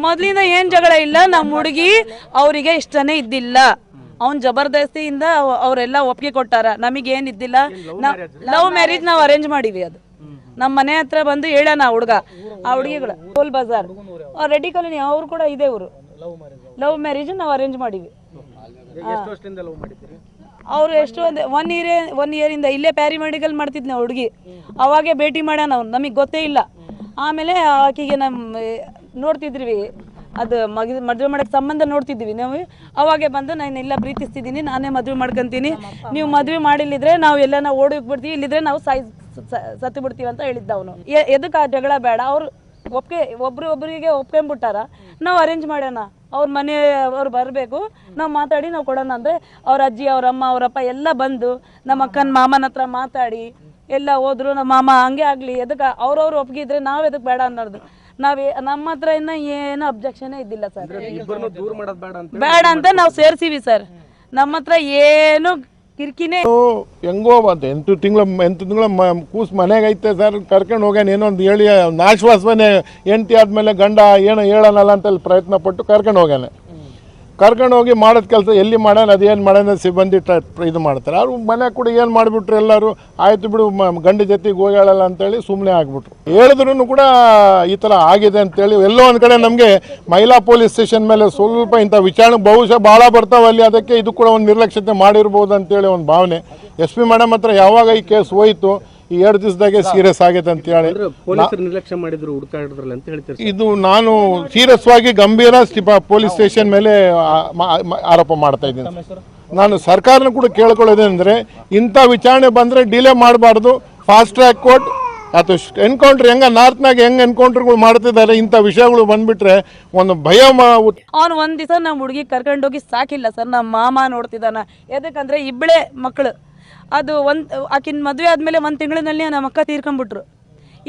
ಮೊದಲಿಂದ ಏನ್ ಜಗಳ ಇಲ್ಲ. ನಮ್ಮ ಹುಡುಗಿ ಅವರಿಗೆ ಇಷ್ಟನೇ ಇದ್ದಿಲ್ಲ. ಅವ್ನ್ ಜಬರ್ದಸ್ತಿಯಿಂದ ಅವರೆಲ್ಲ ಒಪ್ಪಿಗೆ ಕೊಟ್ಟಾರ. ನಮಗೇನ್ ಇದ್ದಿಲ್ಲ. ಲವ್ ಮ್ಯಾರೇಜ್ ನಾವು ಅರೇಂಜ್ ಮಾಡಿವಿ. ಅದು ನಮ್ಮ ಮನೆ ಹತ್ರ ಬಂದು ಹೇಳೋಣ ಹುಡುಗ, ಆ ಹುಡುಗಿಗಳು ಟೋಲ್ ಬಜಾರ್ ರೆಡ್ಡಿ ಕಾಲೋನಿ ಅವ್ರು ಕೂಡ ಇದೆ. ಊರು ಲವ್ ಮ್ಯಾರೇಜ್ ನಾವು ಅರೇಂಜ್ ಮಾಡಿವಿ. ಅವ್ರು ಎಷ್ಟು ಒನ್ ಇಯರ್ ಇಂದ ಇಲ್ಲೇ ಪ್ಯಾರಿ ಮೆಡಿಕಲ್ ಮಾಡ್ತಿದ್ನ ಹುಡುಗಿ. ಅವಾಗೆ ಭೇಟಿ ಮಾಡ್ಯಾನ ಅವ್ನು, ನಮಗೆ ಗೊತ್ತೇ ಇಲ್ಲ. ಆಮೇಲೆ ಆಕೆಗೆ ನೋಡ್ತಿದ್ವಿ, ಅದು ಮದುವೆ ಮಾಡಕ್ಕೆ ಸಂಬಂಧ ನೋಡ್ತಿದ್ವಿ ನಾವು. ಅವಾಗೆ ಬಂದು ನಾನು ಎಲ್ಲ ಪ್ರೀತಿಸ್ತಿದ್ದೀನಿ, ನಾನೇ ಮದುವೆ ಮಾಡ್ಕೊಂತೀನಿ, ನೀವು ಮದುವೆ ಮಾಡಿಲ್ಲಿದ್ರೆ ನಾವು ಎಲ್ಲ ಓಡಿ ಹೋಗ್ಬಿಡ್ತೀವಿ, ಇಲ್ಲಿದ್ರೆ ನಾವು ಸತ್ತು ಬಿಡ್ತೀವಿ ಅಂತ ಹೇಳಿದ್ದ ಅವನು. ಎದಕ್ಕೆ ಆ ಜಗಳ ಬೇಡ, ಅವ್ರು ಒಬ್ರಿಗೆ ಒಪ್ಕೊಂಡ್ಬಿಟ್ಟಾರ. ನಾವು ಅರೇಂಜ್ ಮಾಡೋಣ, ಅವ್ರ ಮನೆ ಅವ್ರು ಬರಬೇಕು, ನಾವು ಮಾತಾಡಿ ನಾವು ಕೊಡೋಣ ಅಂದರೆ ಅವ್ರ ಅಜ್ಜಿ ಅವ್ರ ಅಮ್ಮ ಅವರಪ್ಪ ಎಲ್ಲ ಬಂದು ನಮ್ಮ ಅಕ್ಕನ ಮಾಮನ ಹತ್ರ ಮಾತಾಡಿ ಎಲ್ಲ ಹೋದ್ರು. ನಮ್ಮ ಮಾಮ ಹಂಗೆ ಆಗಲಿ, ಎದಕ್ಕೆ ಅವ್ರವ್ರು ಒಪ್ಗಿದ್ರೆ ನಾವು ಎದಕ್ಕೆ ಬೇಡ ಅನ್ನೋದು. ನಮ್ಮ ಹತ್ರ ಇನ್ನ ಏನು ಅಬ್ಜೆಕ್ಷನ್ ಇದ್ದಿಲ್ಲ ಸರ್. ಬೇಡ ಅಂತ ನಾವು ಸೇರ್ಸಿವಿ ಸರ್. ನಮ್ಮ ಹತ್ರ ಏನು ಕಿರ್ಕಿನೇ ಹೆಂಗೋ ಬಂತು. 8 ತಿಂಗಳ ಕೂಸು ಮನೆಗೆ ಐತೆ ಸರ್, ಕರ್ಕೊಂಡು ಹೋಗ್ಯಾನ ಏನೋ ಒಂದು ಹೇಳಿ ಆಶ್ವಾಸನೆ. ಹೆಂಡತಿ ಆದಮೇಲೆ ಗಂಡ ಏನೋ ಹೇಳೋಣಲ್ಲ ಅಂತೇಳಿ ಪ್ರಯತ್ನ ಪಟ್ಟು ಕರ್ಕೊಂಡು ಹೋಗ್ಯಾನೆ. ಕರ್ಕೊಂಡು ಹೋಗಿ ಮಾಡೋದು ಕೆಲಸ ಎಲ್ಲಿ ಮಾಡೋಣ, ಅದೇನು ಮಾಡೋಣ ಸಿಬ್ಬಂದಿ ಇದು ಮಾಡ್ತಾರೆ. ಅವ್ರು ಮನೆ ಕೂಡ ಏನು ಮಾಡಿಬಿಟ್ರು ಎಲ್ಲರೂ, ಆಯಿತು ಬಿಡು ಗಂಡ ಜೊತೆಗೆ ಹೋಗ್ಯಾಳಲ್ಲ ಅಂತೇಳಿ ಸುಮ್ಮನೆ ಆಗಿಬಿಟ್ರು. ಹೇಳಿದ್ರು ಕೂಡ ಈ ಥರ ಆಗಿದೆ ಅಂತೇಳಿ ಎಲ್ಲೋ ಒಂದು ಕಡೆ ನಮಗೆ ಮಹಿಳಾ ಪೊಲೀಸ್ ಸ್ಟೇಷನ್ ಮೇಲೆ ಸ್ವಲ್ಪ ಇಂಥ ವಿಚಾರಣೆ ಬಹುಶಃ ಭಾಳ ಬರ್ತಾವಲ್ಲಿ, ಅದಕ್ಕೆ ಇದು ಕೂಡ ಒಂದು ನಿರ್ಲಕ್ಷ್ಯತೆ ಮಾಡಿರ್ಬೋದು ಅಂತೇಳಿ ಒಂದು ಭಾವನೆ. SP ಮೇಡಮ್ ಹತ್ರ ಯಾವಾಗ ಈ ಕೇಸ್ ಹೋಯಿತು, ಈ 2 ದಿವಸದಾಗೆ ಸೀರಿಯಸ್ ಆಗೈತೆ ಅಂತ ಹೇಳಿ ನಿರ್ಲಕ್ಷ್ಯ ಮಾಡಿದ್ರು, ಹುಡುಕಾಡಿದ್ರಲ್ಲ ಅಂತ ಹೇಳ್ತಾರೆ. ಇದು ನಾನು ಸೀರಿಯಸ್ ಆಗಿ ಗಂಭೀರ ಪೊಲೀಸ್ ಸ್ಟೇಷನ್ ಮೇಲೆ ಆರೋಪ ಮಾಡ್ತಾ ಇದ್ದೀನಿ. ನಾನು ಸರ್ಕಾರನ ಕೂಡ ಕೇಳ್ಕೊಳ್ಳೋದೇನೆಂದರೆ, ಇಂಥ ವಿಚಾರಣೆ ಬಂದರೆ ಡಿಲೇ ಮಾಡಬಾರ್ದು. ಫಾಸ್ಟ್ ಟ್ರ್ಯಾಕ್ ಕೋರ್ಟ್ ಅಥವಾ ಎನ್ಕೌಂಟ್ರ್ ನಾರ್ತ್ನಾಗ ಹೆಂಗೆ ಎನ್ಕೌಂಟ್ರ್ಗಳು ಮಾಡ್ತಿದ್ದಾರೆ, ಇಂಥ ವಿಷಯಗಳು ಬಂದ್ಬಿಟ್ರೆ ಒಂದು ಭಯ. ಅವ್ನು ಒಂದು ದಿವಸ ನಮ್ಮ ಹುಡುಗಿ ಕರ್ಕೊಂಡೋಗಿ ಸಾಕಿಲ್ಲ ಸರ್. ನಮ್ಮ ಮಾಮ ನೋಡ್ತಿದ್ದಾನ. ಎದಕ್ಕಂದ್ರೆ ಇಬ್ಬಳೇ ಮಕ್ಕಳು. ಅದು ಆಕಿನ ಮದುವೆ ಆದಮೇಲೆ 1 ತಿಂಗಳಿನಲ್ಲಿ ನಮ್ಮ ಅಕ್ಕ ತೀರ್ಕೊಂಡ್ಬಿಟ್ರು.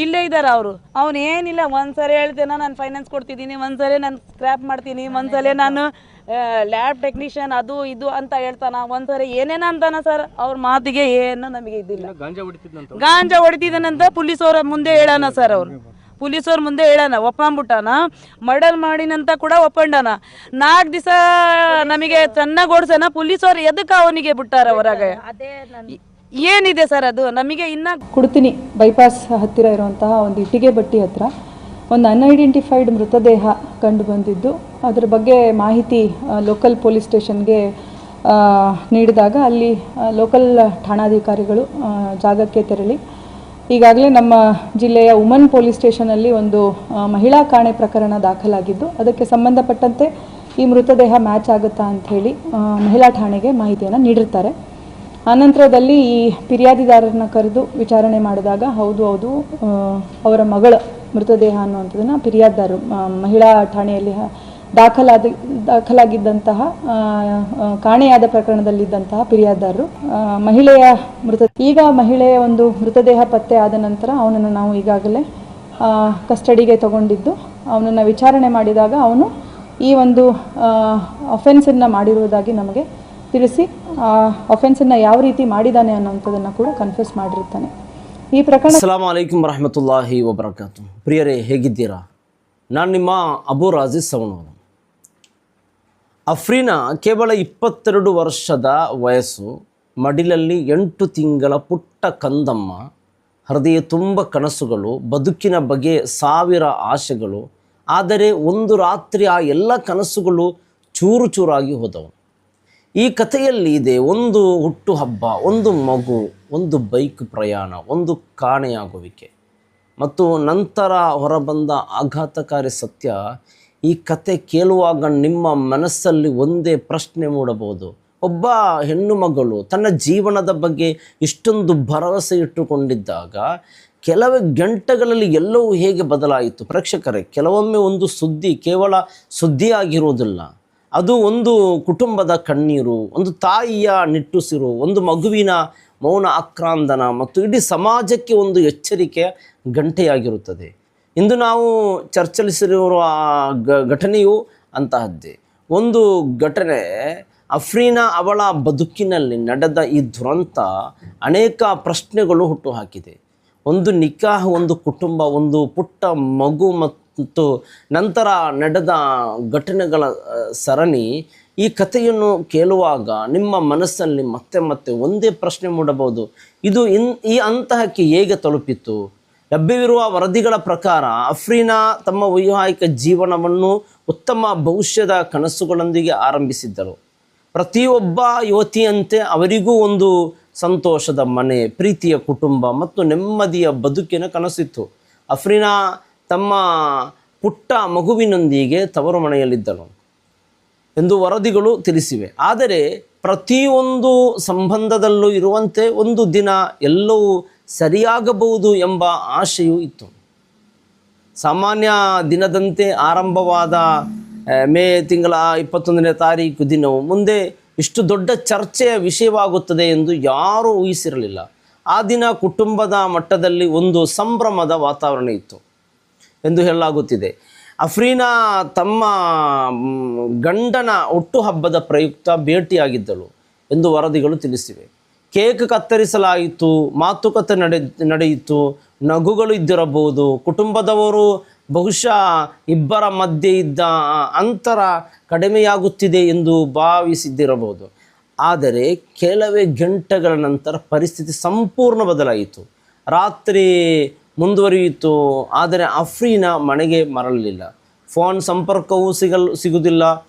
ಇಲ್ಲೇ ಇದ್ದಾರೆ ಅವರು. ಅವ್ನು ಏನಿಲ್ಲ, ಒಂದ್ಸರಿ ಹೇಳ್ತೇನೆ ನಾನು ಫೈನಾನ್ಸ್ ಕೊಡ್ತಿದ್ದೀನಿ, ಒಂದ್ಸರಿ ನಾನು ಸ್ಕ್ರ್ಯಾಪ್ ಮಾಡ್ತೀನಿ, ಒಂದ್ಸಲ ನಾನು ಲ್ಯಾಬ್ ಟೆಕ್ನಿಷಿಯನ್ ಅದು ಇದು ಅಂತ ಹೇಳ್ತಾನ, ಒಂದ್ಸರಿ ಏನೇನ ಅಂತಾನ ಸರ್. ಅವ್ರ ಮಾತಿಗೆ ಏನು ನಮಗೆ ಇದ್ದಿಲ್ಲ. ಗಾಂಜಾ ಹೊಡಿತಿದ್ದಾನಂತ ಪೊಲೀಸವ್ರ ಮುಂದೆ ಹೇಳೋಣ ಸರ್. ಅವರು ಪೊಲೀಸವ್ರ ಮುಂದೆ ಹೇಳೋಣ, ಒಪ್ಪಂಬಿಟ್ಟಾನ. ಮರ್ಡರ್ ಮಾಡಿನಂತ ಕೂಡ ಒಪ್ಪಂಡಾನ. 4 ದಿವಸ ನಮಗೆ ಚೆನ್ನಾಗಿ ಓಡಿಸೋಣ. ಪೊಲೀಸವ್ರು ಎದಕ್ಕೆ ಅವನಿಗೆ ಬಿಟ್ಟಾರ ಹೊರಗೆ? ಏನಿದೆ ಸರ್ ಅದು ನಮಗೆ ಇನ್ನ. ಕುಡ್ತೀನಿ ಬೈಪಾಸ್ ಹತ್ತಿರ ಇರುವಂತಹ ಒಂದು ಇಟ್ಟಿಗೆ ಬಟ್ಟಿ ಹತ್ರ ಒಂದು ಅನ್ಐಡೆಂಟಿಫೈಡ್ ಮೃತದೇಹ ಕಂಡು ಬಂದಿದ್ದು, ಅದರ ಬಗ್ಗೆ ಮಾಹಿತಿ ಲೋಕಲ್ ಪೊಲೀಸ್ ಸ್ಟೇಷನ್ಗೆ ನೀಡಿದಾಗ ಅಲ್ಲಿ ಲೋಕಲ್ ಠಾಣಾಧಿಕಾರಿಗಳು ಜಾಗಕ್ಕೆ ತೆರಳಿ ಈಗಾಗಲೇ ನಮ್ಮ ಜಿಲ್ಲೆಯ ಉಮನ್ ಪೊಲೀಸ್ ಸ್ಟೇಷನಲ್ಲಿ ಒಂದು ಮಹಿಳಾ ಕಾಣೆ ಪ್ರಕರಣ ದಾಖಲಾಗಿದ್ದು, ಅದಕ್ಕೆ ಸಂಬಂಧಪಟ್ಟಂತೆ ಈ ಮೃತದೇಹ ಮ್ಯಾಚ್ ಆಗುತ್ತಾ ಅಂಥೇಳಿ ಮಹಿಳಾ ಠಾಣೆಗೆ ಮಾಹಿತಿಯನ್ನು ನೀಡಿರ್ತಾರೆ. ಆನಂತರದಲ್ಲಿ ಈ ಫಿರ್ಯಾದಿದಾರರನ್ನ ಕರೆದು ವಿಚಾರಣೆ ಮಾಡಿದಾಗ ಹೌದು ಅವರ ಮಗಳ ಮೃತದೇಹ ಅನ್ನುವಂಥದ್ದನ್ನು ಫಿರ್ಯಾದಿದಾರರು ಮಹಿಳಾ ಠಾಣೆಯಲ್ಲಿ ದಾಖಲಾಗಿದ್ದಂತಹ ಕಾಣೆಯಾದ ಪ್ರಕರಣದಲ್ಲಿದ್ದಂತಹ ಫಿರ್ಯಾದಿದಾರರು ಈಗ ಮಹಿಳೆಯ ಒಂದು ಮೃತದೇಹ ಪತ್ತೆ ಆದ ನಂತರ ಅವನನ್ನು ನಾವು ಈಗಾಗಲೇ ಕಸ್ಟಡಿಗೆ ತಗೊಂಡಿದ್ದು, ಅವನನ್ನು ವಿಚಾರಣೆ ಮಾಡಿದಾಗ ಅವನು ಈ ಒಂದು ಅಫೆನ್ಸನ್ನು ಮಾಡಿರುವುದಾಗಿ ನಮಗೆ ತಿಳಿಸಿ, ಅಫೆನ್ಸನ್ನು ಯಾವ ರೀತಿ ಮಾಡಿದ್ದಾನೆ ಅನ್ನೋಂಥದ್ದನ್ನು ಕೂಡ ಕನ್ಫ್ಯೂಸ್ ಮಾಡಿರ್ತಾನೆ. ಈ ಪ್ರಕರಣ. ಅಸ್ಸಲಾಮು ಅಲೈಕುಂ ವರಹಮತುಲ್ಲಾಹಿ ವಬರಕಾತು. ಪ್ರಿಯರೇ, ಹೇಗಿದ್ದೀರಾ? ನಾನು ನಿಮ್ಮ ಅಬು ರಾಜಿ ಸವಣೂರು. ಅಫ್ರೀನಾ ಕೇವಲ 22 ವರ್ಷದ ವಯಸ್ಸು, ಮಡಿಲಲ್ಲಿ 8 ತಿಂಗಳ ಪುಟ್ಟ ಕಂದಮ್ಮ, ಹೃದಯ ತುಂಬ ಕನಸುಗಳು, ಬದುಕಿನ ಬಗ್ಗೆ 1000 ಆಶೆಗಳು. ಆದರೆ ಒಂದು ರಾತ್ರಿ ಆ ಎಲ್ಲ ಕನಸುಗಳು ಚೂರು ಚೂರಾಗಿ ಹೋದವು. ಈ ಕಥೆಯಲ್ಲಿ ಇದೆ ಒಂದು ಹುಟ್ಟುಹಬ್ಬ, ಒಂದು ಮಗು, ಒಂದು ಬೈಕ್ ಪ್ರಯಾಣ, ಒಂದು ಕಾಣೆಯಾಗುವಿಕೆ ಮತ್ತು ನಂತರ ಹೊರಬಂದ ಆಘಾತಕಾರಿ ಸತ್ಯ. ಈ ಕತೆ ಕೇಳುವಾಗ ನಿಮ್ಮ ಮನಸ್ಸಲ್ಲಿ ಒಂದೇ ಪ್ರಶ್ನೆ ಮೂಡಬಹುದು. ಒಬ್ಬ ಹೆಣ್ಣು ಮಗಳು ತನ್ನ ಜೀವನದ ಬಗ್ಗೆ ಇಷ್ಟೊಂದು ಭರವಸೆ ಇಟ್ಟುಕೊಂಡಿದ್ದಾಗ ಕೆಲವೇ ಗಂಟೆಗಳಲ್ಲಿ ಎಲ್ಲವೂ ಹೇಗೆ ಬದಲಾಯಿತು? ಪ್ರೇಕ್ಷಕರೇ, ಕೆಲವೊಮ್ಮೆ ಒಂದು ಸುದ್ದಿ ಕೇವಲ ಸುದ್ದಿಯಾಗಿರುವುದಿಲ್ಲ, ಅದು ಒಂದು ಕುಟುಂಬದ ಕಣ್ಣೀರು, ಒಂದು ತಾಯಿಯ ನಿಟ್ಟುಸಿರು, ಒಂದು ಮಗುವಿನ ಮೌನ ಆಕ್ರಂದನ ಮತ್ತು ಇಡೀ ಸಮಾಜಕ್ಕೆ ಒಂದು ಎಚ್ಚರಿಕೆಯ ಗಂಟೆಯಾಗಿರುತ್ತದೆ. ಇಂದು ನಾವು ಚರ್ಚಿಸಿರುವ ಘಟನೆಯು ಅಂತಹದ್ದೇ. ಒಂದು ಘಟನೆ, ಅಫ್ರೀನಾ ಅವಳ ಬದುಕಿನಲ್ಲಿ ನಡೆದ ಈ ದುರಂತ ಅನೇಕ ಪ್ರಶ್ನೆಗಳು ಹುಟ್ಟುಹಾಕಿದೆ. ಒಂದು ನಿಕಾಹ್, ಒಂದು ಕುಟುಂಬ, ಒಂದು ಪುಟ್ಟ ಮಗು ಮತ್ತು ಮತ್ತು ನಂತರ ನಡೆದ ಘಟನೆಗಳ ಸರಣಿ, ಈ ಕಥೆಯನ್ನು ಕೇಳುವಾಗ ನಿಮ್ಮ ಮನಸ್ಸಲ್ಲಿ ಮತ್ತೆ ಮತ್ತೆ ಒಂದೇ ಪ್ರಶ್ನೆ ಮೂಡಬಹುದು, ಇದು ಈ ಅಂತಹಕ್ಕೆ ಹೇಗೆ ತಲುಪಿತು? ಲಭ್ಯವಿರುವ ವರದಿಗಳ ಪ್ರಕಾರ ಅಫ್ರೀನಾ ತಮ್ಮ ವೈವಾಹಿಕ ಜೀವನವನ್ನು ಉತ್ತಮ ಭವಿಷ್ಯದ ಕನಸುಗಳೊಂದಿಗೆ ಆರಂಭಿಸಿದ್ದರು. ಪ್ರತಿಯೊಬ್ಬ ಯುವತಿಯಂತೆ ಅವರಿಗೂ ಒಂದು ಸಂತೋಷದ ಮನೆ, ಪ್ರೀತಿಯ ಕುಟುಂಬ ಮತ್ತು ನೆಮ್ಮದಿಯ ಬದುಕಿನ ಕನಸಿತ್ತು. ಅಫ್ರೀನಾ ತಮ್ಮ ಪುಟ್ಟ ಮಗುವಿನೊಂದಿಗೆ ತವರು ಮನೆಯಲ್ಲಿದ್ದಳು ಎಂದು ವರದಿಗಳು ತಿಳಿಸಿವೆ. ಆದರೆ ಪ್ರತಿಯೊಂದು ಸಂಬಂಧದಲ್ಲೂ ಇರುವಂತೆ ಒಂದು ದಿನ ಎಲ್ಲವೂ ಸರಿಯಾಗಬಹುದು ಎಂಬ ಆಶೆಯೂ ಇತ್ತು. ಸಾಮಾನ್ಯ ದಿನದಂತೆ ಆರಂಭವಾದ ಮೇ ತಿಂಗಳ 21ನೇ ತಾರೀಕು ದಿನವು ಮುಂದೆ ಇಷ್ಟು ದೊಡ್ಡ ಚರ್ಚೆಯ ವಿಷಯವಾಗುತ್ತದೆ ಎಂದು ಯಾರೂ ಊಹಿಸಿರಲಿಲ್ಲ. ಆ ದಿನ ಕುಟುಂಬದ ಮಟ್ಟದಲ್ಲಿ ಒಂದು ಸಂಭ್ರಮದ ವಾತಾವರಣ ಇತ್ತು ಎಂದು ಹೇಳಲಾಗುತ್ತಿದೆ. ಅಫ್ರೀನಾ ತಮ್ಮ ಗಂಡನ ಹುಟ್ಟುಹಬ್ಬದ ಪ್ರಯುಕ್ತ ಭೇಟಿಯಾಗಿದ್ದಳು ಎಂದು ವರದಿಗಳು ತಿಳಿಸಿವೆ. ಕೇಕ್ ಕತ್ತರಿಸಲಾಯಿತು, ಮಾತುಕತೆ ನಡೆಯಿತು, ನಗುಗಳು ಇದ್ದಿರಬಹುದು. ಕುಟುಂಬದವರು ಬಹುಶಃ ಇಬ್ಬರ ಮಧ್ಯೆ ಇದ್ದ ಅಂತರ ಕಡಿಮೆಯಾಗುತ್ತಿದೆ ಎಂದು ಭಾವಿಸಿದ್ದಿರಬಹುದು. ಆದರೆ ಕೆಲವೇ ಗಂಟೆಗಳ ನಂತರ ಪರಿಸ್ಥಿತಿ ಸಂಪೂರ್ಣ ಬದಲಾಯಿತು. ರಾತ್ರಿ ಮುಂದುವರಿಯಿತು, ಆದರೆ ಅಫ್ರೀನಾ ಮನೆಗೆ ಮರಳಲಿಲ್ಲ. ಫೋನ್ ಸಂಪರ್ಕವೂ ಸಿಗುವುದಿಲ್ಲ.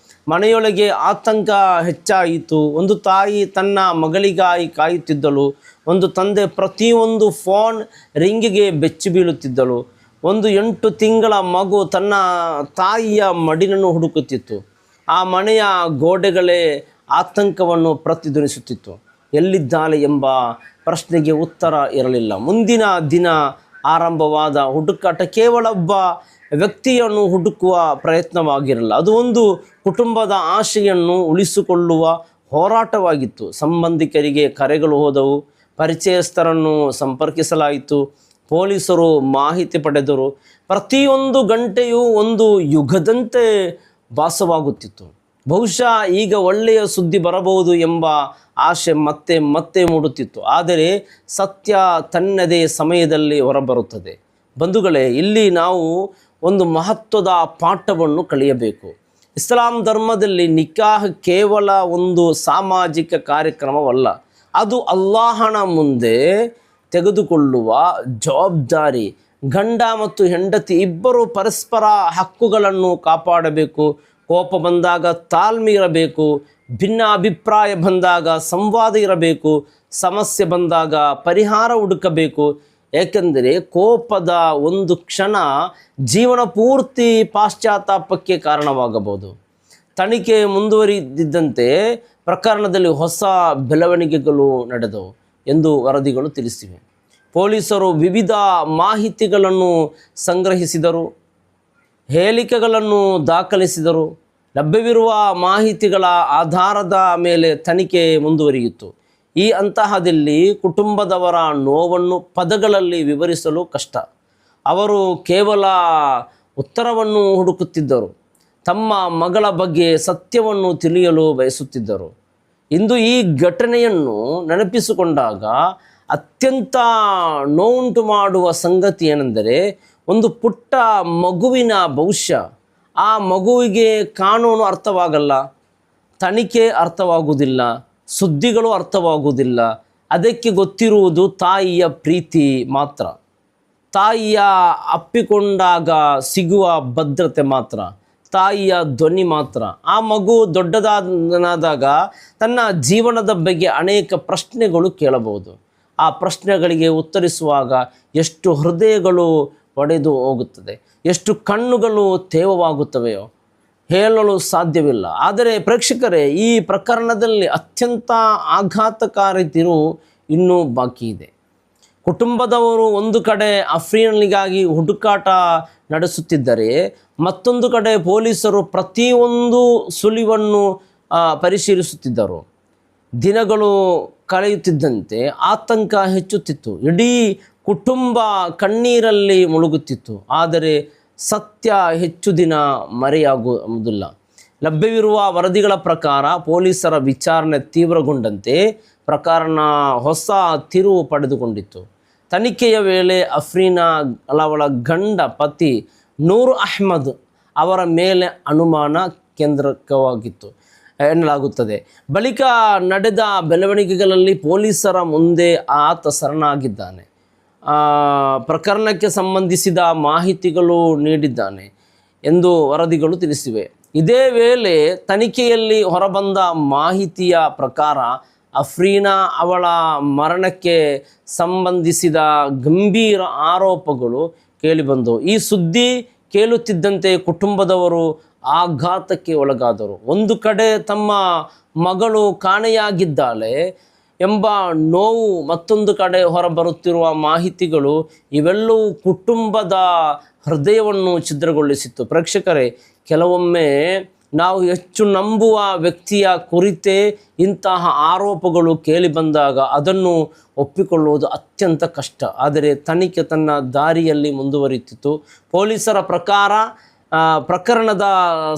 ಮನೆಯೊಳಗೆ ಆತಂಕ ಹೆಚ್ಚಾಯಿತು. ಒಂದು ತಾಯಿ ತನ್ನ ಮಗಳಿಗಾಗಿ ಕಾಯುತ್ತಿದ್ದಳು. ಒಂದು ತಂದೆ ಪ್ರತಿಯೊಂದು ಫೋನ್ ರಿಂಗಿಗೆ ಬೆಚ್ಚಿ ಬೀಳುತ್ತಿದ್ದಳು. ಒಂದು 8 ತಿಂಗಳ ಮಗು ತನ್ನ ತಾಯಿಯ ಮಡಿಲನ್ನು ಹುಡುಕುತ್ತಿತ್ತು. ಆ ಮನೆಯ ಗೋಡೆಗಳೇ ಆತಂಕವನ್ನು ಪ್ರತಿಧ್ವನಿಸುತ್ತಿತ್ತು. ಎಲ್ಲಿದ್ದಾಳೆ ಎಂಬ ಪ್ರಶ್ನೆಗೆ ಉತ್ತರ ಇರಲಿಲ್ಲ. ಮುಂದಿನ ದಿನ ಆರಂಭವಾದ ಹುಡುಕಾಟ ಕೇವಲ ಒಬ್ಬ ವ್ಯಕ್ತಿಯನ್ನು ಹುಡುಕುವ ಪ್ರಯತ್ನವಾಗಿರಲಿಲ್ಲ. ಅದು ಒಂದು ಕುಟುಂಬದ ಆಶೆಯನ್ನು ಉಳಿಸಿಕೊಳ್ಳುವ ಹೋರಾಟವಾಗಿತ್ತು. ಸಂಬಂಧಿಕರಿಗೆ ಕರೆಗಳು ಹೋದವು, ಪರಿಚಯಸ್ಥರನ್ನು ಸಂಪರ್ಕಿಸಲಾಯಿತು, ಪೊಲೀಸರು ಮಾಹಿತಿ ಪಡೆದರು. ಪ್ರತಿಯೊಂದು ಗಂಟೆಯೂ ಒಂದು ಯುಗದಂತೆ ಭಾಸವಾಗುತ್ತಿತ್ತು. ಬಹುಶಃ ಈಗ ಒಳ್ಳೆಯ ಸುದ್ದಿ ಬರಬಹುದು ಎಂಬ ಆಶೆ ಮತ್ತೆ ಮತ್ತೆ ಮೂಡುತ್ತಿತ್ತು. ಆದರೆ ಸತ್ಯ ತನ್ನದೇ ಸಮಯದಲ್ಲಿ ಹೊರಬರುತ್ತದೆ. ಬಂಧುಗಳೇ, ಇಲ್ಲಿ ನಾವು ಒಂದು ಮಹತ್ವದ ಪಾಠವನ್ನು ಕಲಿಯಬೇಕು. ಇಸ್ಲಾಂ ಧರ್ಮದಲ್ಲಿ ನಿಕಾಹ್ ಕೇವಲ ಒಂದು ಸಾಮಾಜಿಕ ಕಾರ್ಯಕ್ರಮವಲ್ಲ, ಅದು ಅಲ್ಲಾಹನ ಮುಂದೆ ತೆಗೆದುಕೊಳ್ಳುವ ಜವಾಬ್ದಾರಿ. ಗಂಡ ಮತ್ತು ಹೆಂಡತಿ ಇಬ್ಬರು ಪರಸ್ಪರ ಹಕ್ಕುಗಳನ್ನು ಕಾಪಾಡಬೇಕು. ಕೋಪ ಬಂದಾಗ ತಾಳ್ಮೆ ಇರಬೇಕು, ಭಿನ್ನ ಅಭಿಪ್ರಾಯ ಬಂದಾಗ ಸಂವಾದ ಇರಬೇಕು, ಸಮಸ್ಯೆ ಬಂದಾಗ ಪರಿಹಾರ ಹುಡುಕಬೇಕು. ಏಕೆಂದರೆ ಕೋಪದ ಒಂದು ಕ್ಷಣ ಜೀವನ ಪೂರ್ತಿ ಪಾಶ್ಚಾತ್ತಾಪಕ್ಕೆ ಕಾರಣವಾಗಬಹುದು. ತನಿಖೆ ಮುಂದುವರಿದಿದ್ದಂತೆ ಪ್ರಕರಣದಲ್ಲಿ ಹೊಸ ಬೆಳವಣಿಗೆಗಳು ನಡೆದವು ಎಂದು ವರದಿಗಳು ತಿಳಿಸಿವೆ. ಪೊಲೀಸರು ವಿವಿಧ ಮಾಹಿತಿಗಳನ್ನು ಸಂಗ್ರಹಿಸಿದರು, ಹೇಳಿಕೆಗಳನ್ನು ದಾಖಲಿಸಿದರು. ಲಭ್ಯವಿರುವ ಮಾಹಿತಿಗಳ ಆಧಾರದ ಮೇಲೆ ತನಿಖೆ ಮುಂದುವರಿಯಿತು. ಈ ಅಂತಹದಲ್ಲಿ ಕುಟುಂಬದವರ ನೋವನ್ನು ಪದಗಳಲ್ಲಿ ವಿವರಿಸಲು ಕಷ್ಟ. ಅವರು ಕೇವಲ ಉತ್ತರವನ್ನು ಹುಡುಕುತ್ತಿದ್ದರು. ತಮ್ಮ ಮಗಳ ಬಗ್ಗೆ ಸತ್ಯವನ್ನು ತಿಳಿಯಲು ಬಯಸುತ್ತಿದ್ದರು. ಇಂದು ಈ ಘಟನೆಯನ್ನು ನೆನಪಿಸಿಕೊಂಡಾಗ ಅತ್ಯಂತ ನೋವುಂಟು ಮಾಡುವ ಸಂಗತಿ ಏನೆಂದರೆ, ಒಂದು ಪುಟ್ಟ ಮಗುವಿನ ಭವಿಷ್ಯ. ಆ ಮಗುವಿಗೆ ಕಾನೂನು ಅರ್ಥವಾಗಲ್ಲ, ತನಿಖೆ ಅರ್ಥವಾಗುವುದಿಲ್ಲ, ಸುದ್ದಿಗಳು ಅರ್ಥವಾಗುವುದಿಲ್ಲ. ಅದಕ್ಕೆ ಗೊತ್ತಿರುವುದು ತಾಯಿಯ ಪ್ರೀತಿ ಮಾತ್ರ, ತಾಯಿಯ ಅಪ್ಪಿಕೊಂಡಾಗ ಸಿಗುವ ಭದ್ರತೆ ಮಾತ್ರ, ತಾಯಿಯ ಧ್ವನಿ ಮಾತ್ರ. ಆ ಮಗು ದೊಡ್ಡದಾದಾಗ ತನ್ನ ಜೀವನದ ಬಗ್ಗೆ ಅನೇಕ ಪ್ರಶ್ನೆಗಳು ಕೇಳಬಹುದು. ಆ ಪ್ರಶ್ನೆಗಳಿಗೆ ಉತ್ತರಿಸುವಾಗ ಎಷ್ಟು ಹೃದಯಗಳು ಒಡೆದು ಹೋಗುತ್ತದೆ, ಎಷ್ಟು ಕಣ್ಣುಗಳು ತೇವವಾಗುತ್ತವೆಯೋ ಹೇಳಲು ಸಾಧ್ಯವಿಲ್ಲ. ಆದರೆ ಪ್ರೇಕ್ಷಕರೇ, ಈ ಪ್ರಕರಣದಲ್ಲಿ ಅತ್ಯಂತ ಆಘಾತಕಾರಿ ತಿರುವು ಇನ್ನೂ ಬಾಕಿ ಇದೆ. ಕುಟುಂಬದವರು ಒಂದು ಕಡೆ ಅಫ್ರೀನ್ಗಾಗಿ ಹುಡುಕಾಟ ನಡೆಸುತ್ತಿದ್ದರೆ, ಮತ್ತೊಂದು ಕಡೆ ಪೊಲೀಸರು ಪ್ರತಿಯೊಂದು ಸುಳಿವನ್ನು ಪರಿಶೀಲಿಸುತ್ತಿದ್ದರು. ದಿನಗಳು ಕಳೆಯುತ್ತಿದ್ದಂತೆ ಆತಂಕ ಹೆಚ್ಚುತ್ತಿತ್ತು. ಇಡೀ ಕುಟುಂಬ ಕಣ್ಣೀರಲ್ಲಿ ಮುಳುಗುತ್ತಿತ್ತು. ಆದರೆ ಸತ್ಯ ಹೆಚ್ಚು ದಿನ ಮರೆಯಾಗುವುದಿಲ್ಲ. ಲಭ್ಯವಿರುವ ವರದಿಗಳ ಪ್ರಕಾರ ಪೊಲೀಸರ ವಿಚಾರಣೆ ತೀವ್ರಗೊಂಡಂತೆ ಪ್ರಕರಣ ಹೊಸ ತಿರುವು ಪಡೆದುಕೊಂಡಿತ್ತು. ತನಿಖೆಯ ವೇಳೆ ಅಫ್ರೀನಾ ಅವಳ ಗಂಡ ಪತಿ ನೂರ್ ಅಹ್ಮದ್ ಅವರ ಮೇಲೆ ಅನುಮಾನ ಕೇಂದ್ರಕವಾಗಿತ್ತು ಎನ್ನಲಾಗುತ್ತದೆ. ಬಳಿಕ ನಡೆದ ಬೆಳವಣಿಗೆಗಳಲ್ಲಿ ಪೊಲೀಸರ ಮುಂದೆ ಆತ ಶರಣಾಗಿದ್ದಾನೆ, ಪ್ರಕರಣಕ್ಕೆ ಸಂಬಂಧಿಸಿದ ಮಾಹಿತಿಗಳು ನೀಡಿದ್ದಾನೆ ಎಂದು ವರದಿಗಳು ತಿಳಿಸಿವೆ. ಇದೇ ವೇಳೆ ತನಿಖೆಯಲ್ಲಿ ಹೊರಬಂದ ಮಾಹಿತಿಯ ಪ್ರಕಾರ ಅಫ್ರೀನಾ ಅವಳ ಮರಣಕ್ಕೆ ಸಂಬಂಧಿಸಿದ ಗಂಭೀರ ಆರೋಪಗಳು ಕೇಳಿಬಂದವು. ಈ ಸುದ್ದಿ ಕೇಳುತ್ತಿದ್ದಂತೆ ಕುಟುಂಬದವರು ಆಘಾತಕ್ಕೆ ಒಳಗಾದರು. ಒಂದು ಕಡೆ ತಮ್ಮ ಮಗಳು ಕಾಣೆಯಾಗಿದ್ದಾಳೆ ಎಂಬ ನೋವು, ಮತ್ತೊಂದು ಕಡೆ ಹೊರಬರುತ್ತಿರುವ ಮಾಹಿತಿಗಳು, ಇವೆಲ್ಲವೂ ಕುಟುಂಬದ ಹೃದಯವನ್ನು ಛಿದ್ರಗೊಳಿಸಿತ್ತು. ಪ್ರೇಕ್ಷಕರೇ, ಕೆಲವೊಮ್ಮೆ ನಾವು ಹೆಚ್ಚು ನಂಬುವ ವ್ಯಕ್ತಿಯ ಕುರಿತೇ ಇಂತಹ ಆರೋಪಗಳು ಕೇಳಿಬಂದಾಗ ಅದನ್ನು ಒಪ್ಪಿಕೊಳ್ಳುವುದು ಅತ್ಯಂತ ಕಷ್ಟ. ಆದರೆ ತನಿಖೆ ತನ್ನ ದಾರಿಯಲ್ಲಿ ಮುಂದುವರಿತಿತ್ತು. ಪೊಲೀಸರ ಪ್ರಕಾರ ಪ್ರಕರಣದ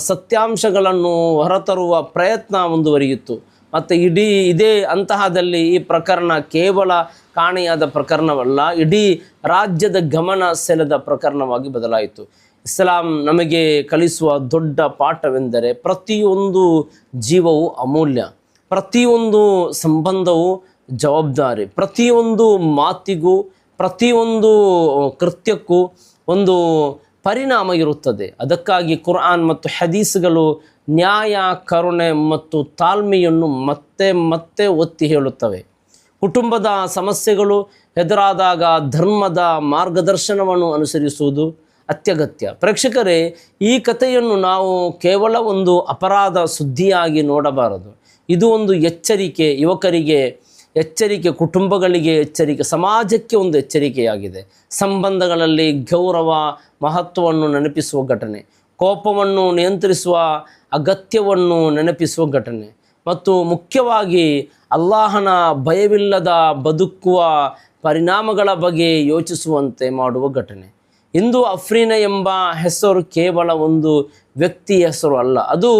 ಸತ್ಯಾಂಶಗಳನ್ನು ಹೊರತರುವ ಪ್ರಯತ್ನ ಮುಂದುವರಿಯಿತು. ಮತ್ತು ಇದೇ ಅಂತಹದಲ್ಲಿ ಈ ಪ್ರಕರಣ ಕೇವಲ ಕಾಣೆಯಾದ ಪ್ರಕರಣವಲ್ಲ, ಇಡೀ ರಾಜ್ಯದ ಗಮನ ಸೆಳೆದ ಪ್ರಕರಣವಾಗಿ ಬದಲಾಯಿತು. ಇಸ್ಲಾಂ ನಮಗೆ ಕಲಿಸುವ ದೊಡ್ಡ ಪಾಠವೆಂದರೆ ಪ್ರತಿಯೊಂದು ಜೀವವು ಅಮೂಲ್ಯ, ಪ್ರತಿಯೊಂದು ಸಂಬಂಧವು ಜವಾಬ್ದಾರಿ, ಪ್ರತಿಯೊಂದು ಮಾತಿಗೂ ಪ್ರತಿಯೊಂದು ಕೃತ್ಯಕ್ಕೂ ಒಂದು ಪರಿಣಾಮ ಇರುತ್ತದೆ. ಅದಕ್ಕಾಗಿ ಕುರ್ಆನ್ ಮತ್ತು ಹದೀಸ್ಗಳು ನ್ಯಾಯ, ಕರುಣೆ ಮತ್ತು ತಾಳ್ಮೆಯನ್ನು ಮತ್ತೆ ಮತ್ತೆ ಒತ್ತಿ ಹೇಳುತ್ತವೆ. ಕುಟುಂಬದ ಸಮಸ್ಯೆಗಳು ಎದುರಾದಾಗ ಧರ್ಮದ ಮಾರ್ಗದರ್ಶನವನ್ನು ಅನುಸರಿಸುವುದು ಅತ್ಯಗತ್ಯ. ಪ್ರೇಕ್ಷಕರೇ, ಈ ಕಥೆಯನ್ನು ನಾವು ಕೇವಲ ಒಂದು ಅಪರಾಧ ಸುದ್ದಿಯಾಗಿ ನೋಡಬಾರದು. ಇದು ಒಂದು ಎಚ್ಚರಿಕೆ, ಯುವಕರಿಗೆ ಎಚ್ಚರಿಕೆ, ಕುಟುಂಬಗಳಿಗೆ ಎಚ್ಚರಿಕೆ, ಸಮಾಜಕ್ಕೆ ಒಂದು ಎಚ್ಚರಿಕೆಯಾಗಿದೆ. ಸಂಬಂಧಗಳಲ್ಲಿ ಗೌರವ ಮಹತ್ವವನ್ನು ನೆನಪಿಸುವ ಘಟನೆ, ಕೋಪವನ್ನು ನಿಯಂತ್ರಿಸುವ ಅಗತ್ಯವನ್ನು ನೆನಪಿಸುವ ಘಟನೆ, ಮತ್ತು ಮುಖ್ಯವಾಗಿ ಅಲ್ಲಾಹನ ಭಯವಿಲ್ಲದ ಬದುಕುವ ಪರಿಣಾಮಗಳ ಬಗ್ಗೆ ಯೋಚಿಸುವಂತೆ ಮಾಡುವ ಘಟನೆ. ಇಂದು ಅಫ್ರೀನಾ ಎಂಬ ಹೆಸರು ಕೇವಲ ಒಂದು ವ್ಯಕ್ತಿಯ ಹೆಸರು ಅಲ್ಲ, ಅದು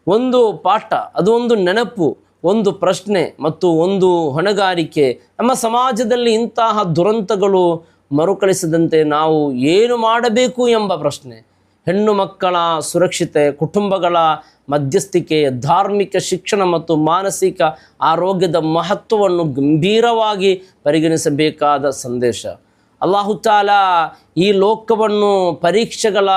ಒಂದು ಪಾಠ, ಅದು ಒಂದು ನೆನಪು, ಒಂದು ಪ್ರಶ್ನೆ ಮತ್ತು ಒಂದು ಹೊಣೆಗಾರಿಕೆ. ನಮ್ಮ ಸಮಾಜದಲ್ಲಿ ಇಂತಹ ದುರಂತಗಳು ಮರುಕಳಿಸದಂತೆ ನಾವು ಏನು ಮಾಡಬೇಕು ಎಂಬ ಪ್ರಶ್ನೆ, ಹೆಣ್ಣು ಮಕ್ಕಳ ಸುರಕ್ಷತೆ, ಕುಟುಂಬಗಳ ಮಧ್ಯಸ್ಥಿಕೆ, ಧಾರ್ಮಿಕ ಶಿಕ್ಷಣ ಮತ್ತು ಮಾನಸಿಕ ಆರೋಗ್ಯದ ಮಹತ್ವವನ್ನು ಗಂಭೀರವಾಗಿ ಪರಿಗಣಿಸಬೇಕಾದ ಸಂದೇಶ. ಅಲ್ಲಾಹು ತಾಲಾ ಈ ಲೋಕವನ್ನು ಪರೀಕ್ಷೆಗಳ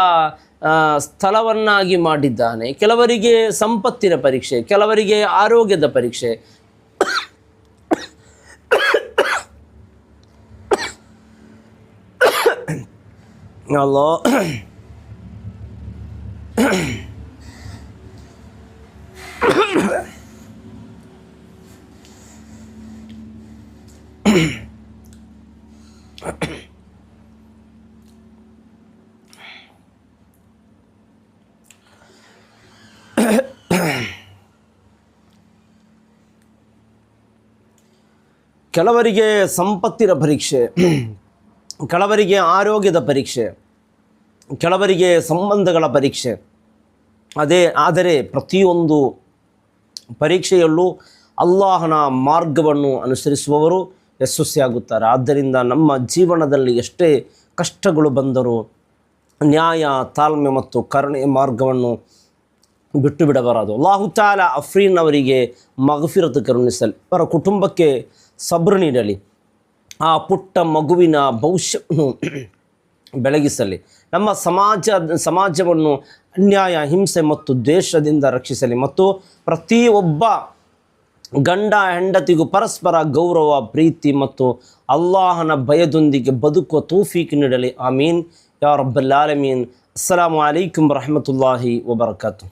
ಸ್ಥಳವನ್ನಾಗಿ ಮಾಡಿದ್ದಾನೆ. ಕೆಲವರಿಗೆ ಸಂಪತ್ತಿನ ಪರೀಕ್ಷೆ, ಕೆಲವರಿಗೆ ಆರೋಗ್ಯದ ಪರೀಕ್ಷೆ, ಕೆಲವರಿಗೆ ಸಂಪತ್ತಿನ ಪರೀಕ್ಷೆ, ಕೆಲವರಿಗೆ ಆರೋಗ್ಯದ ಪರೀಕ್ಷೆ, ಕೆಲವರಿಗೆ ಸಂಬಂಧಗಳ ಪರೀಕ್ಷೆ. ಆದರೆ ಪ್ರತಿಯೊಂದು ಪರೀಕ್ಷೆಯಲ್ಲೂ ಅಲ್ಲಾಹನ ಮಾರ್ಗವನ್ನು ಅನುಸರಿಸುವವರು ಯಶಸ್ವಿಯಾಗುತ್ತಾರೆ. ಆದ್ದರಿಂದ ನಮ್ಮ ಜೀವನದಲ್ಲಿ ಎಷ್ಟೇ ಕಷ್ಟಗಳು ಬಂದರೂ ನ್ಯಾಯ, ತಾಳ್ಮೆ ಮತ್ತು ಕರುಣೆಯ ಮಾರ್ಗವನ್ನು ಬಿಟ್ಟು ಬಿಡಬಾರದು. ಅಲ್ಲಾಹು ತಾಲಾ ಅಫ್ರೀನ್ ಅವರಿಗೆ ಮಗಫಿರತ್ ಕರುಣಿಸಲಿ, ಅವರ ಕುಟುಂಬಕ್ಕೆ ಸಬ್ರ ನೀಡಲಿ, ಆ ಪುಟ್ಟ ಮಗುವಿನ ಭವಿಷ್ಯವನ್ನು ಬೆಳಗಿಸಲಿ, ನಮ್ಮ ಸಮಾಜವನ್ನು ಅನ್ಯಾಯ, ಹಿಂಸೆ ಮತ್ತು ದ್ವೇಷದಿಂದ ರಕ್ಷಿಸಲಿ, ಮತ್ತು ಪ್ರತಿಯೊಬ್ಬ ಗಂಡ ಹೆಂಡತಿಗೂ ಪರಸ್ಪರ ಗೌರವ, ಪ್ರೀತಿ ಮತ್ತು ಅಲ್ಲಾಹನ ಭಯದೊಂದಿಗೆ ಬದುಕುವ ತೌಫೀಕ್ ನೀಡಲಿ. ಆಮೀನ್ ಯಾ ರಬ್ಬಲ್ ಆಲಮೀನ್. ಅಸ್ಸಲಾಮು ಅಲೈಕುಂ ವರಹಮತುಲ್ಲಾಹಿ ವಬರಕಾತು.